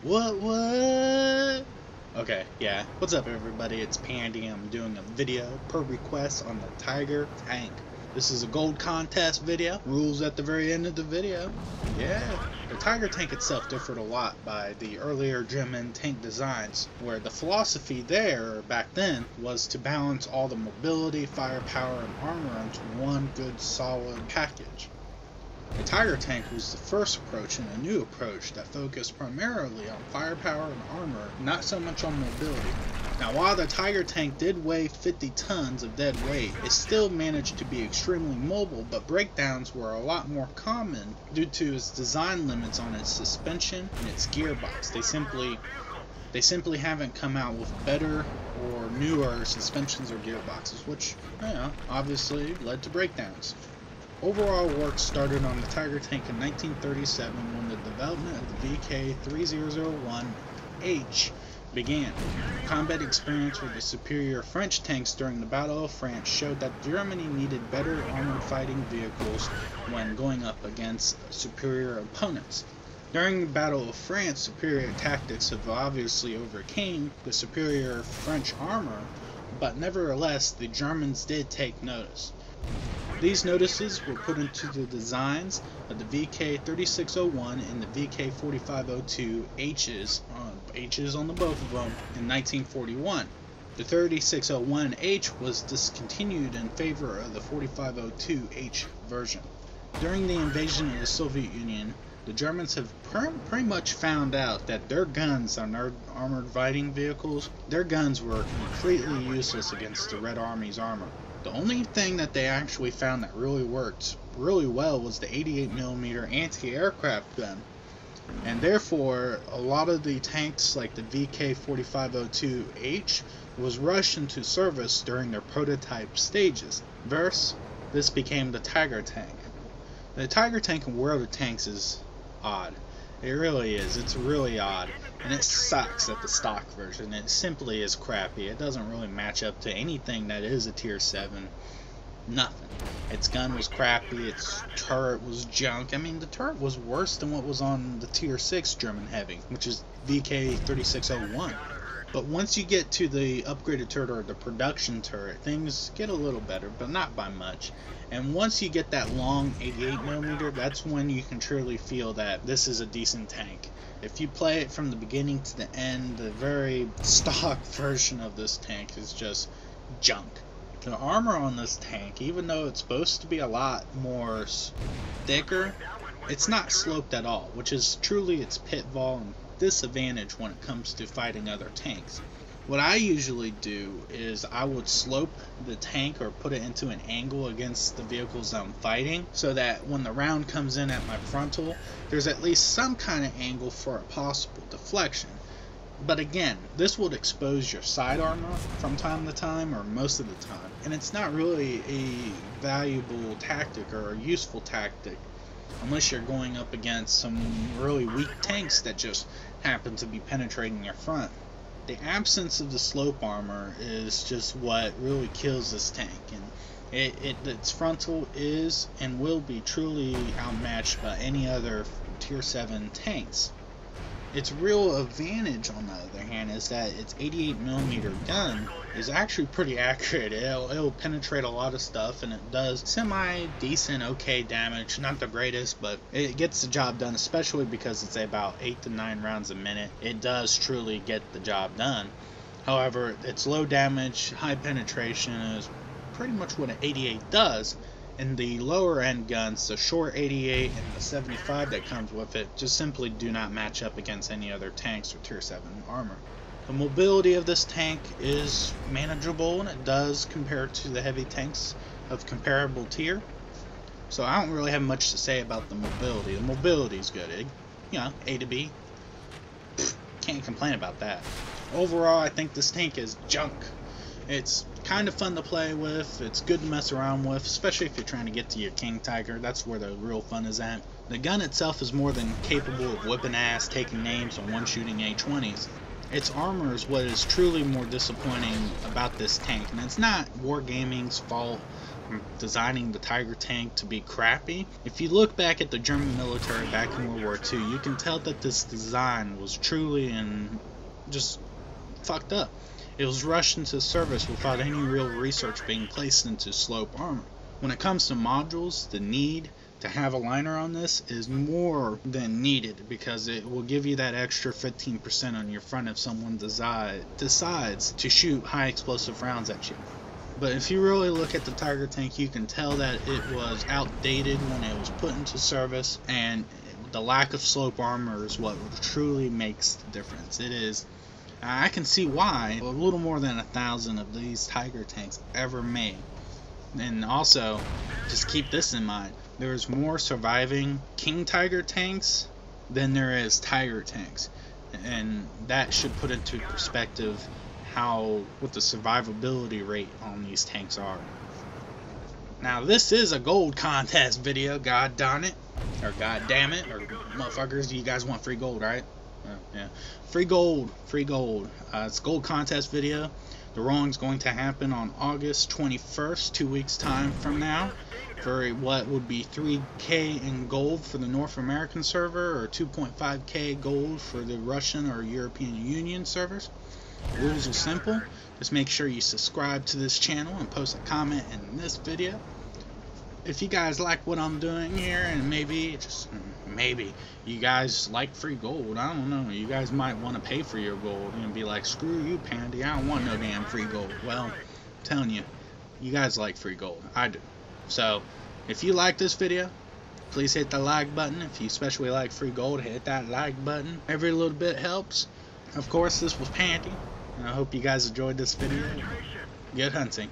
What? Okay, yeah. What's up, everybody? It's Pandy. I'm doing a video per request on the Tiger tank. This is a gold contest video. Rules at the very end of the video. Yeah. The Tiger tank itself differed a lot by the earlier German tank designs, where the philosophy there, back then, was to balance all the mobility, firepower, and armor into one good, solid package. The Tiger tank was the first approach in a new approach that focused primarily on firepower and armor, not so much on mobility. Now, while the Tiger tank did weigh 50 tons of dead weight, it still managed to be extremely mobile, but breakdowns were a lot more common due to its design limits on its suspension and its gearbox. They simply haven't come out with better or newer suspensions or gearboxes, which, obviously led to breakdowns. Overall work started on the Tiger tank in 1937 when the development of the VK3001H began. Combat experience with the superior French tanks during the Battle of France showed that Germany needed better armored fighting vehicles when going up against superior opponents. During the Battle of France, superior tactics have obviously overcame the superior French armor, but nevertheless the Germans did take notice. These notices were put into the designs of the VK3601 and the VK4502H's, H's on the both of them, in 1941. The 3601H was discontinued in favor of the 4502H version. During the invasion of the Soviet Union, the Germans have pretty much found out that their guns on their armored fighting vehicles, their guns were completely useless against the Red Army's armor. The only thing that they actually found that really worked really well was the 88mm anti-aircraft gun. And therefore, a lot of the tanks like the VK4502H was rushed into service during their prototype stages. Thus, this became the Tiger tank. The Tiger tank in World of Tanks is odd. It really is. It's really odd. And it sucks at the stock version. It simply is crappy. It doesn't really match up to anything that is a tier 7. Nothing. Its gun was crappy. Its turret was junk. I mean, the turret was worse than what was on the tier 6 German Heavy, which is VK3601. But once you get to the upgraded turret or the production turret, things get a little better, but not by much. And once you get that long 88mm, that's when you can truly feel that this is a decent tank. If you play it from the beginning to the end, the very stock version of this tank is just junk. The armor on this tank, even though it's supposed to be a lot more thicker, it's not sloped at all, which is truly its pitfall and disadvantage when it comes to fighting other tanks. What I usually do is I would slope the tank or put it into an angle against the vehicles I'm fighting so that when the round comes in at my frontal, there's at least some kind of angle for a possible deflection. But again, this would expose your side armor from time to time or most of the time, and it's not really a valuable tactic or a useful tactic unless you're going up against some really weak tanks that just happen to be penetrating your front. The absence of the slope armor is just what really kills this tank, and its frontal is and will be truly outmatched by any other tier 7 tanks. Its real advantage, on the other hand, is that its 88mm gun is actually pretty accurate. It'll penetrate a lot of stuff, and it does semi-decent, okay damage. Not the greatest, but it gets the job done, especially because it's about 8 to 9 rounds a minute. It does truly get the job done. However, its low damage, high penetration is pretty much what an 88 does. And the lower end guns, the short 88 and the 75 that comes with it, just simply do not match up against any other tanks or tier 7 armor. The mobility of this tank is manageable, and it does compare to the heavy tanks of comparable tier. So I don't really have much to say about the mobility. The mobility is good. A to B. Can't complain about that. Overall, I think this tank is junk. It's kind of fun to play with, it's good to mess around with, especially if you're trying to get to your King Tiger. That's where the real fun is at. The gun itself is more than capable of whipping ass, taking names, and one-shooting A-20s. Its armor is what is truly more disappointing about this tank, and it's not Wargaming's fault designing the Tiger tank to be crappy. If you look back at the German military back in World War II, you can tell that this design was truly and just fucked up. It was rushed into service without any real research being placed into slope armor. When it comes to modules, the need to have a liner on this is more than needed, because it will give you that extra 15% on your front if someone decides to shoot high explosive rounds at you. But if you really look at the Tiger tank, you can tell that it was outdated when it was put into service, and the lack of slope armor is what truly makes the difference. It is. I can see why a little more than 1,000 of these Tiger tanks ever made. And also, just keep this in mind, there's more surviving King Tiger tanks than there is Tiger tanks. And that should put into perspective what the survivability rate on these tanks are. Now this is a gold contest video, god darn it. Or god damn it, or motherfuckers, you guys want free gold, right? Yeah. Free gold. It's a gold contest video. The drawing's going to happen on August 21st, 2 weeks time from now, for what would be 3K in gold for the North American server, or 2.5K gold for the Russian or European Union servers. The rules are simple. Just make sure you subscribe to this channel and post a comment in this video. If you guys like what I'm doing here, and maybe, just maybe, you guys like free gold, I don't know, you guys might want to pay for your gold and be like, screw you, Pandy, I don't want no damn free gold. Well, I'm telling you, you guys like free gold. I do. So, if you like this video, please hit the like button. If you especially like free gold, hit that like button. Every little bit helps. Of course, this was Pandy, and I hope you guys enjoyed this video. Good hunting.